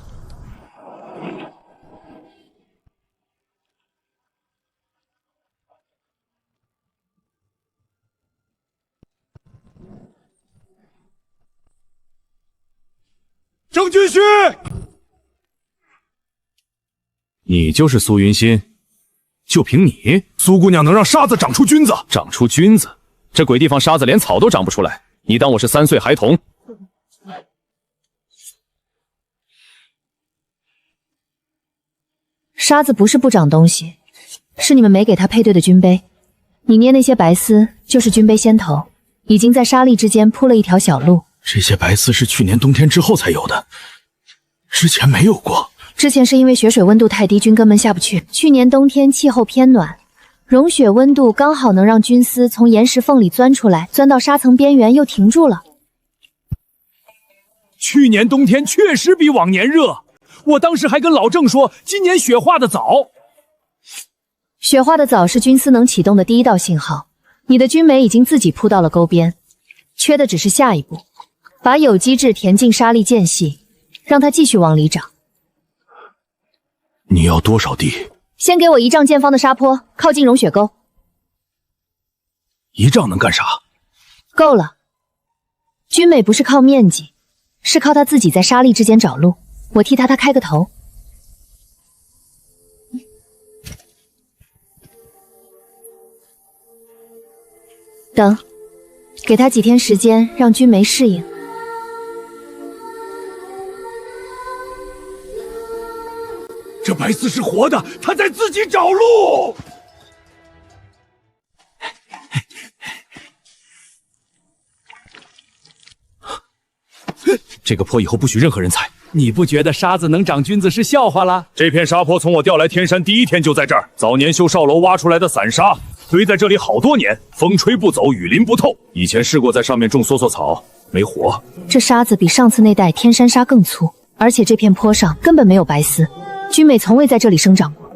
郑军旭，你就是苏云心，就凭你，苏姑娘能让沙子长出菌子？长出菌子？这鬼地方沙子连草都长不出来，你当我是3岁孩童？沙子不是不长东西，是你们没给它配对的菌杯。你捏那些白丝就是菌杯先头，已经在沙砾之间铺了一条小路。这些白丝是去年冬天之后才有的，之前没有过。之前是因为雪水温度太低，菌根本下不去。去年冬天气候偏暖，融雪温度刚好能让菌丝从岩石缝里钻出来，钻到沙层边缘又停住了。去年冬天确实比往年热，我当时还跟老郑说，今年雪化的早。雪化的早是菌丝能启动的第一道信号，你的菌酶已经自己铺到了沟边，缺的只是下一步，把有机质填进沙砾间隙，让它继续往里长。你要多少地？先给我1丈见方的沙坡，靠近融雪沟。1丈能干啥？够了。菌美不是靠面积，是靠它自己在沙砾之间找路。我替它开个头。等，给它几天时间，让菌酶适应。这白丝是活的，它在自己找路。这个坡以后不许任何人踩，你不觉得沙子能长菌子是笑话了？这片沙坡从我调来天山第一天就在这儿，早年修哨楼挖出来的散沙，堆在这里好多年，风吹不走，雨淋不透。以前试过在上面种梭梭草，没活。这沙子比上次那袋天山沙更粗，而且这片坡上根本没有白丝，菌美从未在这里生长过。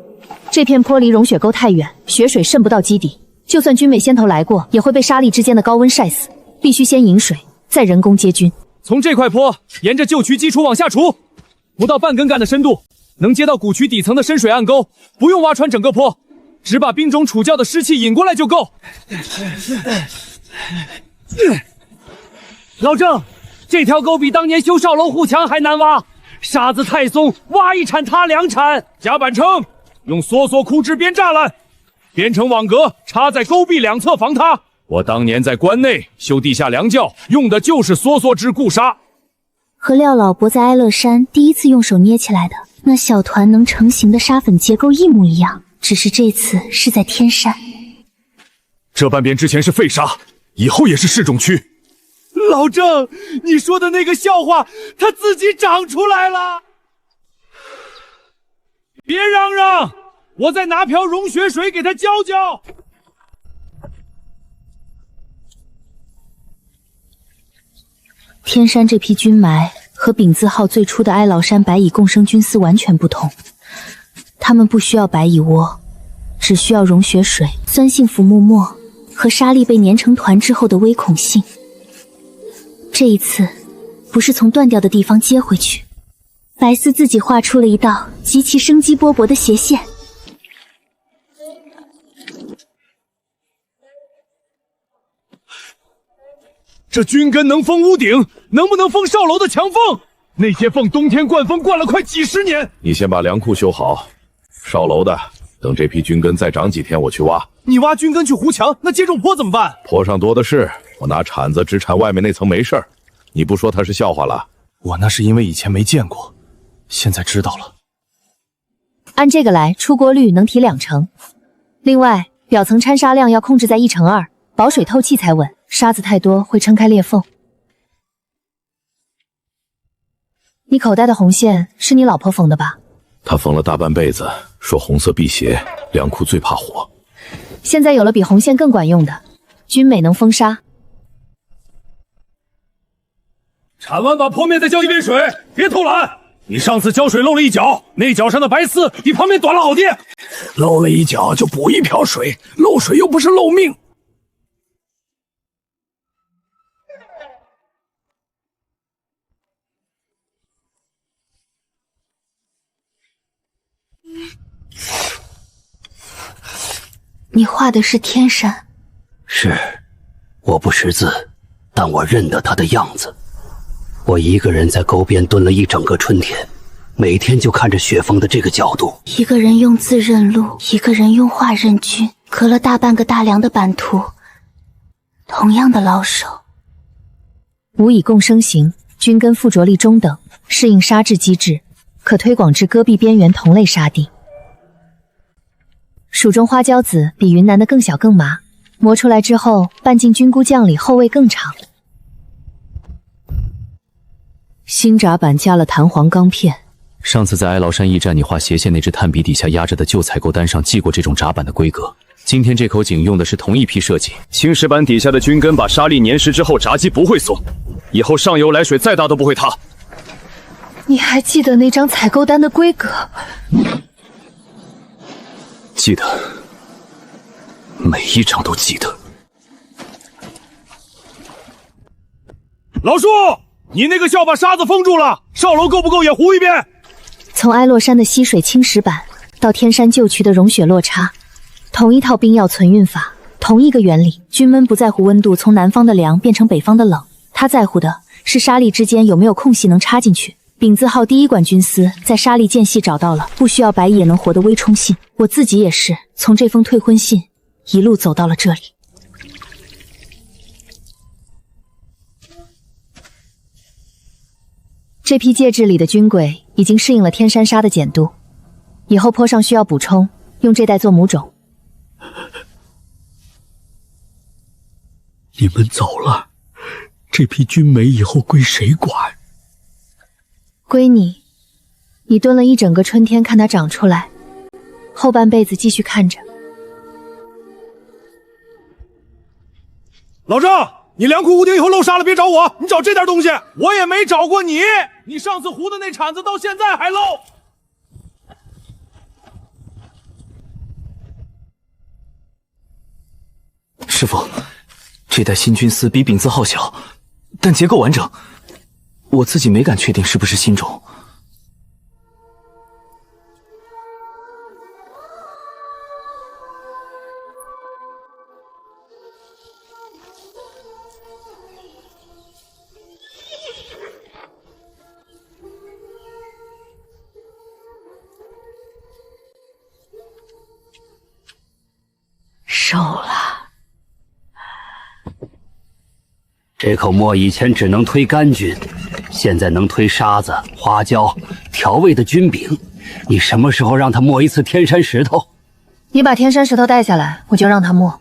这片坡离融雪沟太远，雪水渗不到基底，就算菌美先头来过，也会被沙砾之间的高温晒死。必须先引水，再人工接菌。从这块坡沿着旧渠基础往下除，不到半根杆的深度，能接到古渠底层的深水暗沟，不用挖穿整个坡，只把冰种储窖的湿气引过来就够。老郑，这条沟比当年修哨楼护墙还难挖，沙子太松，挖一铲塌两铲。甲板称，用梭梭枯枝编栅栏，编成网格，插在沟壁两侧防塌。我当年在关内修地下凉窖，用的就是梭梭枝固沙。和廖老伯在哀乐山第一次用手捏起来的那小团能成型的沙粉结构一模一样，只是这次是在天山。这半边之前是废沙，以后也是市中区。老郑，你说的那个笑话，它自己长出来了。别嚷嚷，我再拿瓢融雪水给它浇浇。天山这批菌埋和丙字号最初的哀牢山白蚁共生菌丝完全不同，它们不需要白蚁窝，只需要融雪水、酸性浮木末和沙粒被粘成团之后的微孔性。这一次不是从断掉的地方接回去，白丝自己画出了一道极其生机勃勃的斜线。这菌根能封屋顶，能不能封哨楼的墙缝？那些缝冬天灌风灌了快几十年。你先把粮库修好，哨楼的等这批菌根再长几天，我去挖。你挖菌根去糊墙，那接种坡怎么办？坡上多的是，我拿铲子只铲外面那层没事儿。你不说它是笑话了？我那是因为以前没见过，现在知道了。按这个来，出锅率能提2成。另外，表层掺沙量要控制在1:2，保水透气才稳。沙子太多会撑开裂缝。你口袋的红线是你老婆缝的吧？她缝了大半辈子，说红色辟邪，粮库最怕火。现在有了比红线更管用的，菌美能封沙。铲完把坡面再浇一遍水，别偷懒。你上次浇水漏了一脚，那脚上的白丝比旁边短了好些。漏了一脚就补一瓢水，漏水又不是漏命。你画的是天山？是，我不识字，但我认得他的样子。我一个人在沟边蹲了一整个春天，每天就看着雪峰的这个角度。一个人用字认路，一个人用画认菌，隔了大半个大梁的版图，同样的老手。无以共生型，菌根附着力中等，适应沙质机制，可推广至戈壁边缘同类沙地。蜀中花椒籽比云南的更小更麻，磨出来之后拌进菌菇酱里，后味更长。新闸板加了弹簧钢片。上次在哀牢山驿站，你画斜线那只炭笔底下压着的旧采购单上记过这种闸板的规格。今天这口井用的是同一批设计，青石板底下的菌根把沙粒粘实之后，闸基不会松，以后上游来水再大都不会塌。你还记得那张采购单的规格？记得，每一张都记得。老叔，你那个笑把沙子封住了，哨楼够不够也糊一遍。从哀洛山的溪水青石板到天山旧渠的融雪落差，同一套冰药存运法，同一个原理。菌闷不在乎温度从南方的凉变成北方的冷，它在乎的是沙粒之间有没有空隙能插进去。丙字号第一管菌丝在沙粒间隙找到了不需要白蚁也能活的微冲信，我自己也是从这封退婚信一路走到了这里。这批介质里的菌轨已经适应了天山沙的碱度，以后坡上需要补充，用这袋做母种。你们走了，这批菌媒以后归谁管？归你。你蹲了一整个春天看它长出来，后半辈子继续看着。老郑，你凉裤屋顶以后漏沙了，别找我，你找这点东西。我也没找过你，你上次糊的那铲子到现在还漏。师傅，这袋新菌丝比丙字号小，但结构完整。我自己没敢确定是不是新种。收了。这口沫以前只能推干菌，现在能推沙子、花椒、调味的菌饼。你什么时候让他磨一次天山石头？你把天山石头带下来，我就让他磨。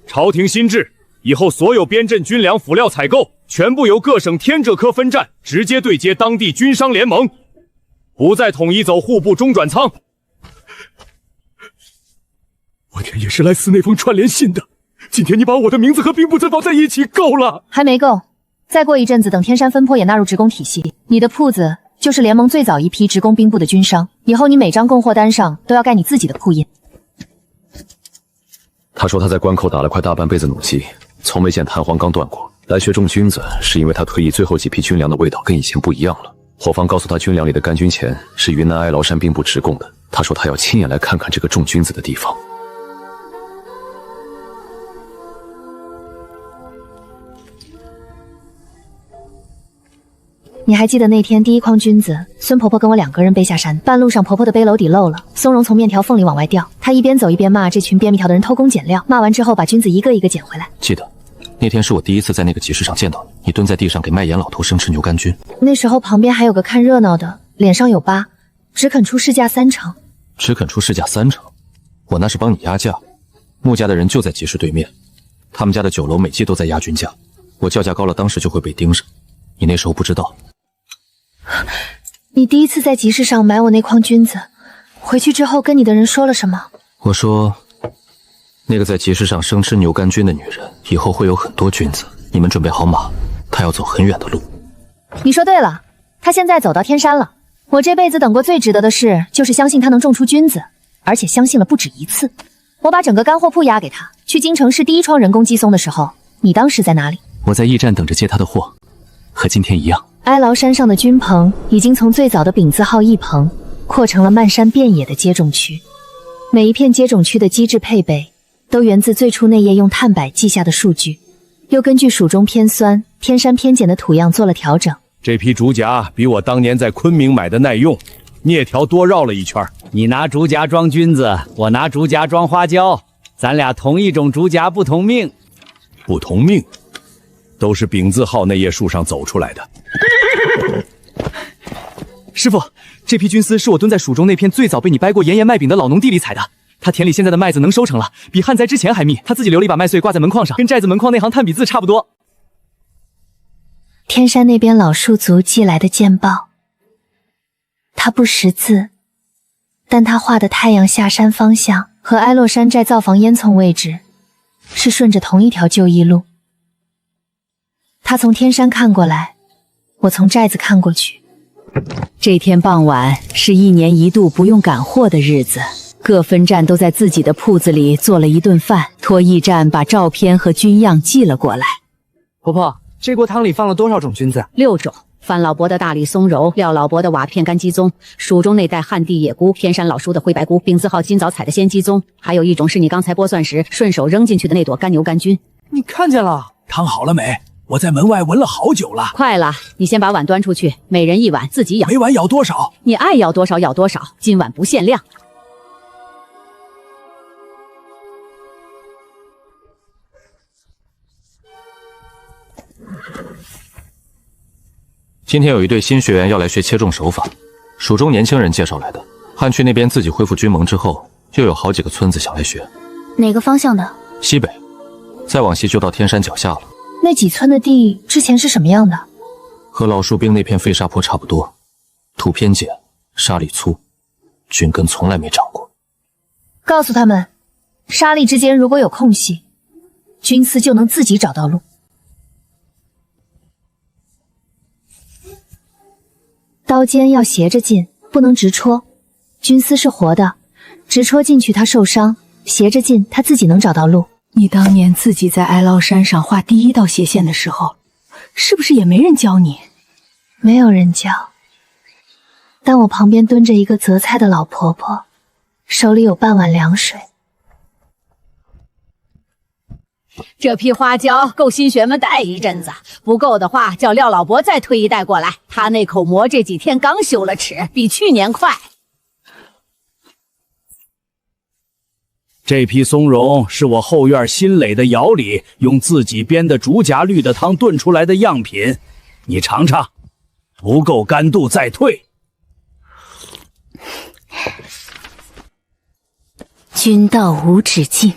朝廷新制，以后所有边镇军粮辅料采购，全部由各省天浙科分站直接对接当地军商联盟，不再统一走户部中转仓。我天也是来撕那封串联信的。今天你把我的名字和兵部字放在一起，够了。还没够，再过一阵子，等天山分拨也纳入职工体系，你的铺子就是联盟最早一批职工兵部的军商，以后你每张供货单上都要盖你自己的铺印。他说他在关口打了快大半辈子弩机，从没见弹簧钢断过。来学种菌子是因为他退役最后几批军粮的味道跟以前不一样了。伙房告诉他，军粮里的干菌钱是云南哀牢山兵部直供的。他说他要亲眼来看看这个种菌子的地方。你还记得那天第一筐菌子，孙婆婆跟我2个人背下山，半路上婆婆的背篓底漏了，松茸从面条缝里往外掉，她一边走一边骂这群编米条的人偷工减料，骂完之后把菌子一个一个捡回来。记得，那天是我第一次在那个集市上见到你，你蹲在地上给卖盐老头生吃牛肝菌。那时候旁边还有个看热闹的，脸上有疤，只肯出市价3成。只肯出市价3成？我那是帮你压价。穆家的人就在集市对面，他们家的酒楼每季都在压均价，我叫价高了，当时就会被盯上。你那时候不知道。你第一次在集市上买我那筐菌子，回去之后跟你的人说了什么？我说，那个在集市上生吃牛肝菌的女人，以后会有很多菌子，你们准备好马，她要走很远的路。你说对了，她现在走到天山了。我这辈子等过最值得的事，就是相信她能种出菌子，而且相信了不止一次。我把整个干货铺押给她，去京城市第一窗人工鸡松的时候，你当时在哪里？我在驿站等着接她的货，和今天一样。哀牢山上的军棚已经从最早的丙字号一棚扩成了漫山遍野的接种区，每一片接种区的机制配备都源自最初那页用碳柏记下的数据，又根据蜀中偏酸、天山偏碱的土样做了调整。这批竹夹比我当年在昆明买的耐用，镊条多绕了一圈。你拿竹夹装菌子，我拿竹夹装花椒，咱俩同一种竹夹不同命。不同命，都是丙字号那叶树上走出来的。师傅，这批菌丝是我蹲在蜀中那片最早被你掰过盐盐麦饼的老农地里采的。他田里现在的麦子能收成了，比旱灾之前还密。他自己留了一把麦穗挂在门框上，跟寨子门框那行炭笔字差不多。天山那边老戍族寄来的箭报，他不识字，但他画的太阳下山方向和哀洛山寨造房烟囱位置是顺着同一条旧驿路。他从天山看过来，我从寨子看过去。这天傍晚是1年1度不用赶货的日子，各分站都在自己的铺子里做了一顿饭，托驿站把照片和菌样寄了过来。婆婆，这锅汤里放了多少种菌子？6种。范老伯的大理松柔，廖老伯的瓦片干鸡枞，蜀中那带旱地野菇，天山老叔的灰白菇，丙字号今早采的鲜鸡枞，还有一种是你刚才剥蒜时顺手扔进去的那朵干牛肝菌。你看见了？汤好了没？我在门外闻了好久了。快了，你先把碗端出去，每人1碗，自己舀。每碗舀多少？你爱舀多少舀多少，今晚不限量。今天有一对新学员要来学切种手法，蜀中年轻人介绍来的。汉区那边自己恢复军盟之后，又有好几个村子想来学。哪个方向的？西北，再往西就到天山脚下了。那几寸的地之前是什么样的？和老树兵那片废沙坡差不多，土偏碱，沙粒粗，菌根从来没长过。告诉他们，沙砾之间如果有空隙，军司就能自己找到路。刀尖要斜着进，不能直戳。军司是活的，直戳进去他受伤，斜着进他自己能找到路。你当年自己在哀牢山上画第一道斜线的时候，是不是也没人教你？没有人教，但我旁边蹲着一个择菜的老婆婆，手里有半碗凉水。这批花椒够新学们带一阵子，不够的话叫廖老伯再推一袋过来。他那口馍这几天刚修了齿，比去年快。这批松茸是我后院新垒的窑里用自己编的竹荚绿的汤炖出来的样品，你尝尝，不够干度再退。君道无止境。